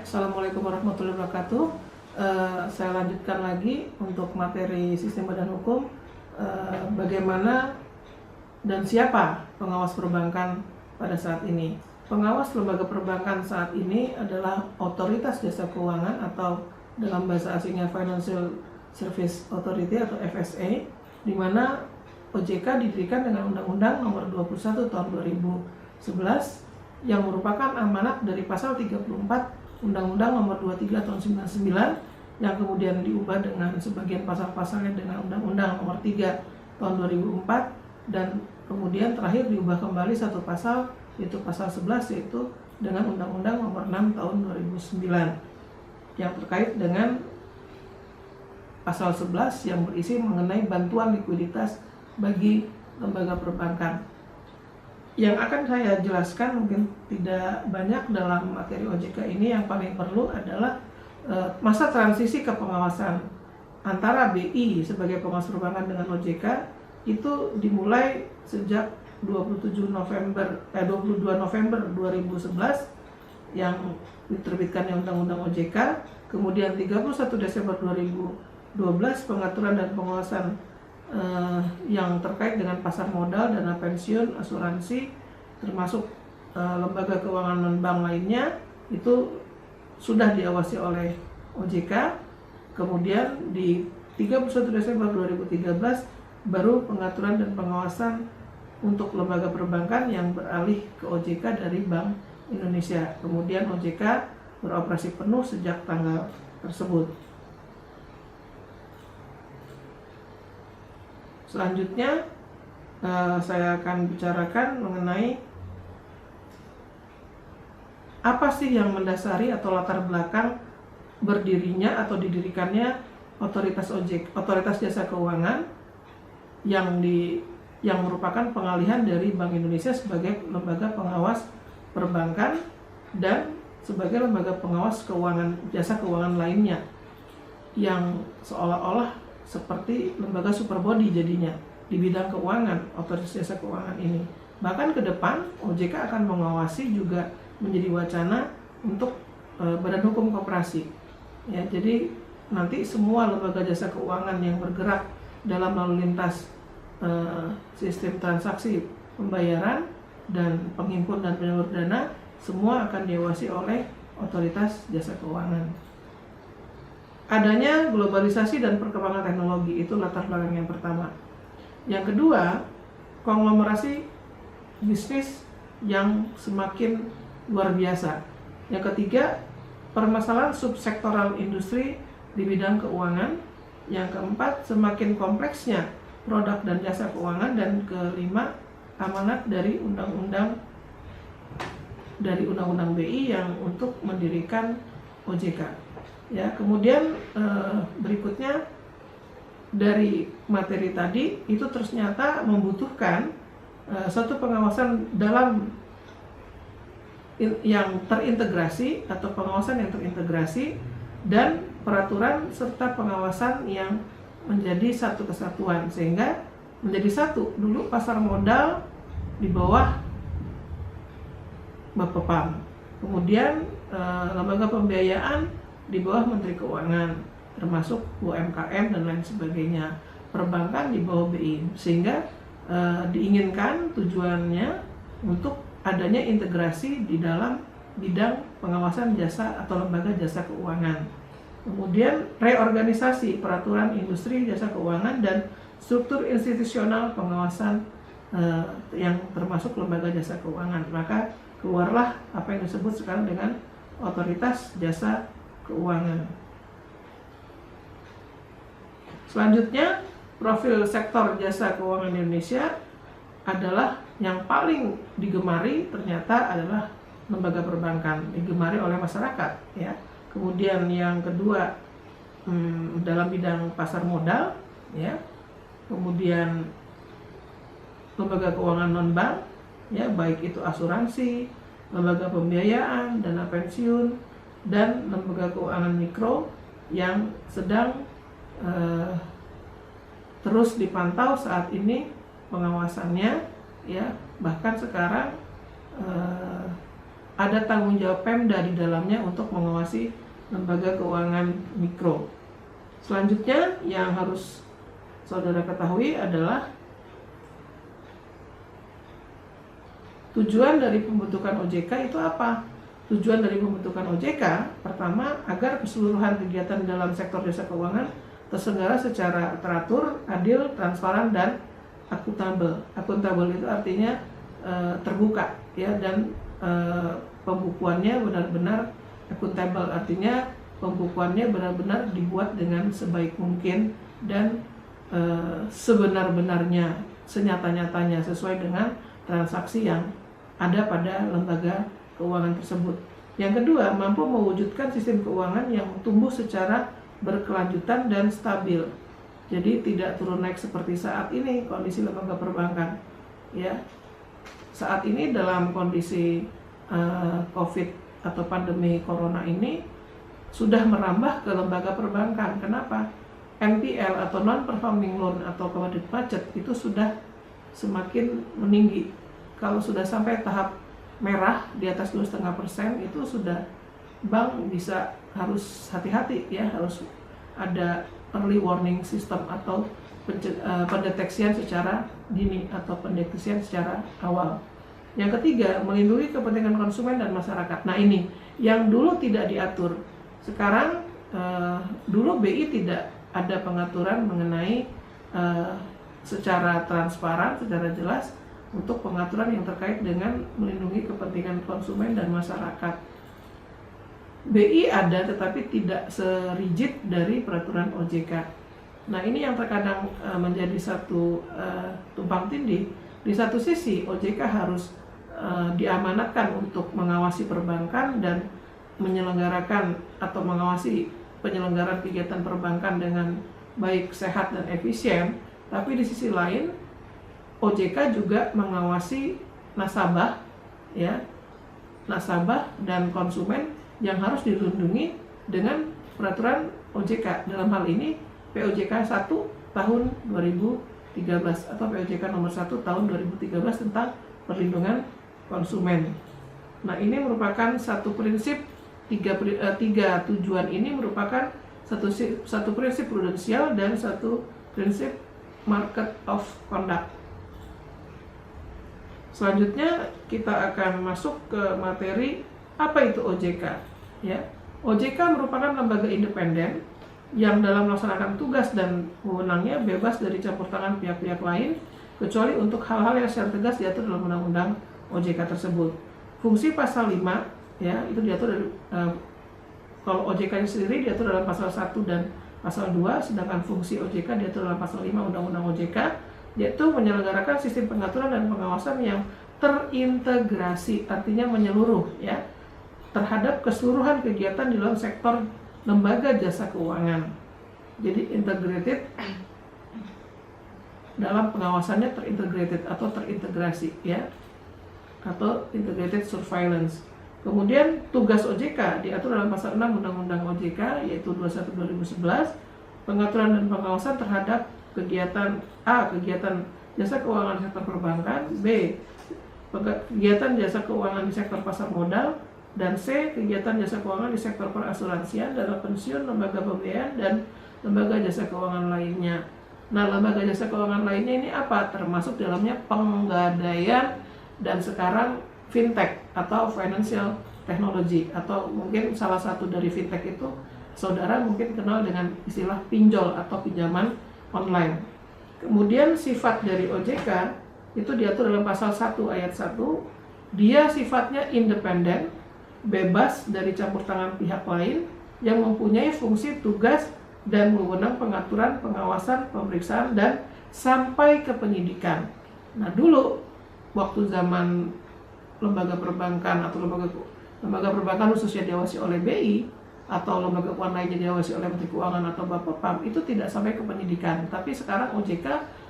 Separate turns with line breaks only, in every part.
Assalamualaikum warahmatullahi wabarakatuh. Saya lanjutkan lagi untuk materi sistem badan hukum, bagaimana dan siapa pengawas perbankan pada saat ini. Pengawas lembaga perbankan saat ini adalah Otoritas Jasa Keuangan atau dalam bahasa asingnya Financial Service Authority atau FSA, di mana OJK didirikan dengan Undang-Undang Nomor 21 Tahun 2011 yang merupakan amanat dari pasal 34 Undang-Undang Nomor 23 Tahun 99 yang kemudian diubah dengan sebagian pasal-pasalnya dengan Undang-Undang Nomor 3 Tahun 2004 dan kemudian terakhir diubah kembali satu pasal, yaitu pasal 11, yaitu dengan Undang-Undang Nomor 6 Tahun 2009 yang terkait dengan pasal 11 yang berisi mengenai bantuan likuiditas bagi lembaga perbankan. Yang akan saya jelaskan mungkin tidak banyak dalam materi OJK ini. Yang paling perlu adalah masa transisi ke pengawasan antara BI sebagai pengawas perbankan dengan OJK itu dimulai sejak 22 November 2011 yang diterbitkannya Undang-Undang OJK, kemudian 31 Desember 2012 pengaturan dan pengawasan yang terkait dengan pasar modal, dana pensiun, asuransi, termasuk lembaga keuangan non-bank lainnya itu sudah diawasi oleh OJK. Kemudian di 31 Desember 2013 baru pengaturan dan pengawasan untuk lembaga perbankan yang beralih ke OJK dari Bank Indonesia. Kemudian OJK beroperasi penuh sejak tanggal tersebut. Selanjutnya saya akan bicarakan mengenai apa sih yang mendasari atau latar belakang berdirinya atau didirikannya Otoritas Jasa Keuangan yang merupakan pengalihan dari Bank Indonesia sebagai lembaga pengawas perbankan dan sebagai lembaga pengawas jasa keuangan lainnya yang seolah-olah seperti lembaga super body jadinya di bidang keuangan, Otoritas Jasa Keuangan ini. Bahkan ke depan OJK akan mengawasi juga menjadi wacana untuk badan hukum koperasi. Ya, jadi nanti semua lembaga jasa keuangan yang bergerak dalam lalu lintas sistem transaksi pembayaran dan penghimpun dan penyalur dana semua akan diawasi oleh Otoritas Jasa Keuangan. Adanya globalisasi dan perkembangan teknologi itu latar belakang yang pertama. Yang kedua, konglomerasi bisnis yang semakin luar biasa. Yang ketiga, permasalahan subsektoral industri di bidang keuangan. Yang keempat, semakin kompleksnya produk dan jasa keuangan. Dan kelima, amanat dari undang-undang BI yang untuk mendirikan OJK. Ya, kemudian berikutnya dari materi tadi itu ternyata membutuhkan suatu pengawasan yang terintegrasi atau pengawasan yang terintegrasi dan peraturan serta pengawasan yang menjadi satu kesatuan sehingga menjadi satu. Dulu pasar modal di bawah Bapepam, kemudian lembaga pembiayaan di bawah Menteri Keuangan, termasuk UMKM dan lain sebagainya, perbankan di bawah BI, sehingga diinginkan tujuannya untuk adanya integrasi di dalam bidang pengawasan jasa atau lembaga jasa keuangan. Kemudian reorganisasi peraturan industri jasa keuangan dan struktur institusional pengawasan yang termasuk lembaga jasa keuangan. Maka keluarlah apa yang disebut sekarang dengan Otoritas Jasa Keuangan. Selanjutnya, profil sektor jasa keuangan Indonesia adalah yang paling digemari ternyata adalah lembaga perbankan, digemari oleh masyarakat ya. Kemudian yang kedua dalam bidang pasar modal ya. Kemudian lembaga keuangan non-bank ya, baik itu asuransi, lembaga pembiayaan, dana pensiun, dan lembaga keuangan mikro yang sedang terus dipantau saat ini pengawasannya ya. Bahkan sekarang ada tanggung jawab Pemda di dalamnya untuk mengawasi lembaga keuangan mikro. Selanjutnya yang harus saudara ketahui adalah tujuan dari pembentukan OJK itu apa? Tujuan dari pembentukan OJK pertama agar keseluruhan kegiatan dalam sektor jasa keuangan terselenggara secara teratur, adil, transparan, dan akuntabel. Akuntabel itu artinya terbuka, ya, dan pembukuannya benar-benar akuntabel, artinya pembukuannya benar-benar dibuat dengan sebaik mungkin dan sebenar-benarnya, senyata-nyatanya sesuai dengan transaksi yang ada pada lembaga keuangan tersebut. Yang kedua, mampu mewujudkan sistem keuangan yang tumbuh secara berkelanjutan dan stabil. Jadi tidak turun naik seperti saat ini kondisi lembaga perbankan. Ya, saat ini dalam kondisi COVID atau pandemi corona ini sudah merambah ke lembaga perbankan. Kenapa? NPL atau non-performing loan atau kredit macet itu sudah semakin meninggi. Kalau sudah sampai tahap merah di atas 2,5% itu sudah bank bisa harus hati-hati, ya, harus ada early warning system atau pendeteksian secara dini atau pendeteksian secara awal. Yang ketiga, melindungi kepentingan konsumen dan masyarakat. Nah, ini yang dulu tidak diatur. Sekarang dulu BI tidak ada pengaturan mengenai secara transparan, secara jelas untuk pengaturan yang terkait dengan melindungi kepentingan konsumen dan masyarakat. BI ada tetapi tidak serigid dari peraturan OJK. Nah, ini yang terkadang menjadi satu tumpang tindih. Di satu sisi OJK harus diamanatkan untuk mengawasi perbankan dan menyelenggarakan atau mengawasi penyelenggaraan kegiatan perbankan dengan baik, sehat, dan efisien. Tapi di sisi lain OJK juga mengawasi nasabah, ya, nasabah dan konsumen yang harus dilindungi dengan peraturan OJK. Dalam hal ini POJK 1 tahun 2013 atau POJK nomor 1 tahun 2013 tentang perlindungan konsumen. Nah, ini merupakan satu prinsip, tiga tujuan ini merupakan satu prinsip prudensial dan satu prinsip market of conduct. Selanjutnya kita akan masuk ke materi apa itu OJK. Ya, OJK merupakan lembaga independen yang dalam melaksanakan tugas dan wewenangnya bebas dari campur tangan pihak-pihak lain kecuali untuk hal-hal yang secara tegas diatur dalam undang-undang OJK tersebut. Fungsi pasal 5, ya, itu diatur dari kalau OJK sendiri diatur dalam pasal 1 dan pasal 2, sedangkan fungsi OJK diatur dalam pasal 5 Undang-Undang OJK, yaitu menyelenggarakan sistem pengaturan dan pengawasan yang terintegrasi, artinya menyeluruh, ya, terhadap keseluruhan kegiatan di dalam sektor lembaga jasa keuangan. Jadi integrated dalam pengawasannya, terintegrated atau terintegrasi, ya, atau integrated surveillance. Kemudian tugas OJK diatur dalam pasal 6 Undang-Undang OJK yaitu 21/2011, pengaturan dan pengawasan terhadap kegiatan A, kegiatan jasa keuangan di sektor perbankan, B, kegiatan jasa keuangan di sektor pasar modal, dan C, kegiatan jasa keuangan di sektor perasuransian, dana pensiun, lembaga pembiayaan, dan lembaga jasa keuangan lainnya. Nah, lembaga jasa keuangan lainnya ini apa? Termasuk dalamnya penggadaian dan sekarang fintech atau financial technology, atau mungkin salah satu dari fintech itu saudara mungkin kenal dengan istilah pinjol atau pinjaman online. Kemudian sifat dari OJK itu diatur dalam pasal 1 ayat 1, dia sifatnya independen, bebas dari campur tangan pihak lain, yang mempunyai fungsi, tugas, dan wewenang pengaturan, pengawasan, pemeriksaan, dan sampai ke penyidikan. Nah, dulu waktu zaman lembaga perbankan atau lembaga perbankan khususnya diawasi oleh BI atau lembaga keuangan lainnya diawasi oleh Menteri Keuangan atau Bapepam, itu tidak sampai ke penyidikan. Tapi sekarang OJK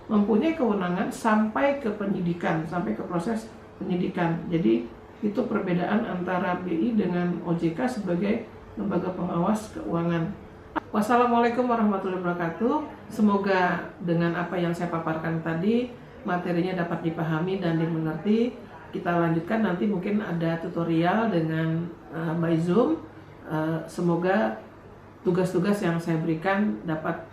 mempunyai kewenangan sampai ke penyidikan, sampai ke proses penyidikan. Jadi itu perbedaan antara BI dengan OJK sebagai lembaga pengawas keuangan. Wassalamualaikum warahmatullahi wabarakatuh. Semoga dengan apa yang saya paparkan tadi materinya dapat dipahami dan dimengerti. kita lanjutkan nanti, mungkin ada tutorial dengan by Zoom. Semoga tugas-tugas yang saya berikan dapat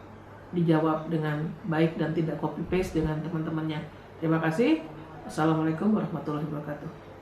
dijawab dengan baik dan tidak copy paste dengan teman-temannya. Terima kasih. Assalamualaikum warahmatullahi wabarakatuh.